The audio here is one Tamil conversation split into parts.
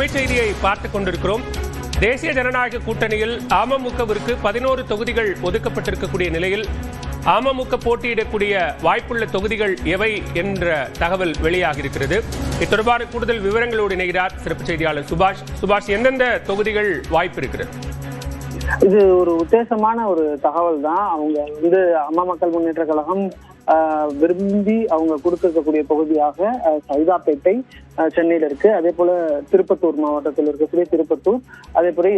அண்மை செய்தியை பார்த்துக் கொண்டிருக்கிறோம். தேசிய ஜனநாயக கூட்டணியில் அமமுகவிற்கு 11 தொகுதிகள் ஒதுக்கப்பட்டிருக்கக்கூடிய நிலையில் அமமுக போட்டியிடக்கூடிய வாய்ப்புள்ள தொகுதிகள் எவை என்ற தகவல் வெளியாகியிருக்கிறது. இது தொடர்பான கூடுதல் விவரங்களோடு இணைகிறார் சிறப்பு செய்தியாளர் சுபாஷ். சுபாஷ், எந்தெந்த தொகுதிகள் வாய்ப்பு இருக்கிறது? இது ஒரு உத்தேசமான ஒரு தகவல் தான். அவங்க அம்மா மக்கள் முன்னேற்ற கழகம் விரும்பி அவங்க கொடுத்திருக்கக்கூடிய பகுதியாக சைதாப்பேட்டை சென்னையில இருக்கு. அதே போல திருப்பத்தூர் மாவட்டத்தில் இருக்கக்கூடிய திருப்பத்தூர், அதே போல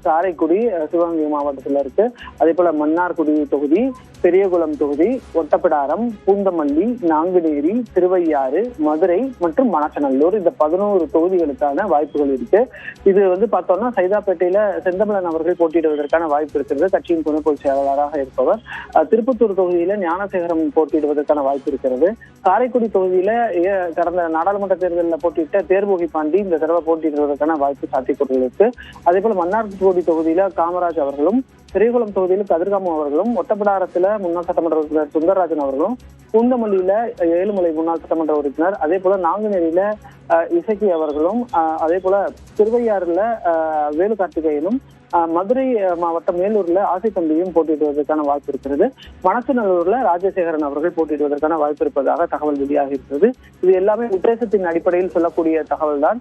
காரைக்குடி சிவகங்கை மாவட்டத்தில் இருக்கு. அதே போல மன்னார்குடி தொகுதி, பெரியகுளம் தொகுதி, ஒட்டப்பிடாரம், பூந்தமல்லி, நாங்குநேரி, திருவையாறு, மதுரை மற்றும் மணச்சநல்லூர், இந்த 11 தொகுதிகளுக்கான வாய்ப்புகள் இருக்கு. இது பார்த்தோம்னா சைதாப்பேட்டையில செந்தமிழன் அவர்கள் போட்டியிடுவதற்கான வாய்ப்பு இருக்கிறது. கட்சியின் துணை பொதுச் செயலாளராக இருப்பவர். திருப்பத்தூர் தொகுதியில ஞானசேகரம் போட்டியிடுவதற்கான வாய்ப்பு இருக்கிறது. காரைக்குடி தொகுதியில கடந்த நாடாளுமன்ற தேர்தலில் போட்டியிட்ட தேர்போகி பாண்டி இந்த தடவை போட்டியிடுவதற்கான வாய்ப்பு சாத்தியக்கூறுகள் இருக்கு. அதே போல மன்னார்குடி தொகுதியில காமராஜ் அவர்களும், பெரியகுளம் தொகுதியில் கதிர்காமு அவர்களும், ஒட்டப்பிடாரத்துல முன்னாள் சட்டமன்ற உறுப்பினர் சுந்தரராஜன் அவர்களும், பூந்தமல்லியில ஏழுமலை முன்னாள் சட்டமன்ற உறுப்பினர், அதே போல நாங்குநேரியில இசக்கி அவர்களும், அதே போல திருவையாறுல வேலு கார்த்திகேயனும், மதுரை மாவட்டம் மேலூர்ல ஆசை தம்பியும் போட்டியிடுவதற்கான வாய்ப்பு இருக்கிறது. மணச்சநல்லூர்ல ராஜசேகரன் அவர்கள் போட்டியிடுவதற்கான வாய்ப்பு இருப்பதாக தகவல் வெளியாகி இருக்கிறது. இது எல்லாமே உத்தேசத்தின் அடிப்படையில் சொல்லக்கூடிய தகவல் தான்.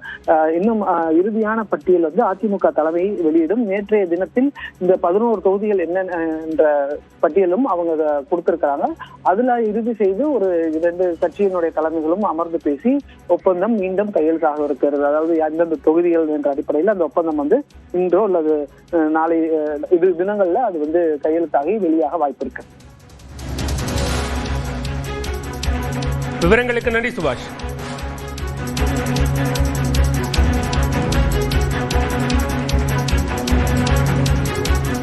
இன்னும் இறுதியான பட்டியல் அதிமுக தலைமை வெளியிடும். நேற்றைய தினத்தில் இந்த 11 தொகுதிகள் என்ன என்ற பட்டியலும் அவங்க கொடுத்திருக்கிறாங்க. அதுல இறுதி செய்து ஒரு 2 கட்சியினுடைய தலைமைகளும் அமர்ந்து பேசி ஒப்பந்தம் மீண்டும் கையெழுத்தாக இருக்கிறது. அதாவது எந்தெந்த தொகுதிகள் என்ற அடிப்படையில் அந்த ஒப்பந்தம் இன்றோ அல்லது நாளை தினங்கள்ல அது கையெழுத்தாகி வெளியாக வாய்ப்பு இருக்கு. விவரங்களுக்கு நன்றி சுபாஷ்.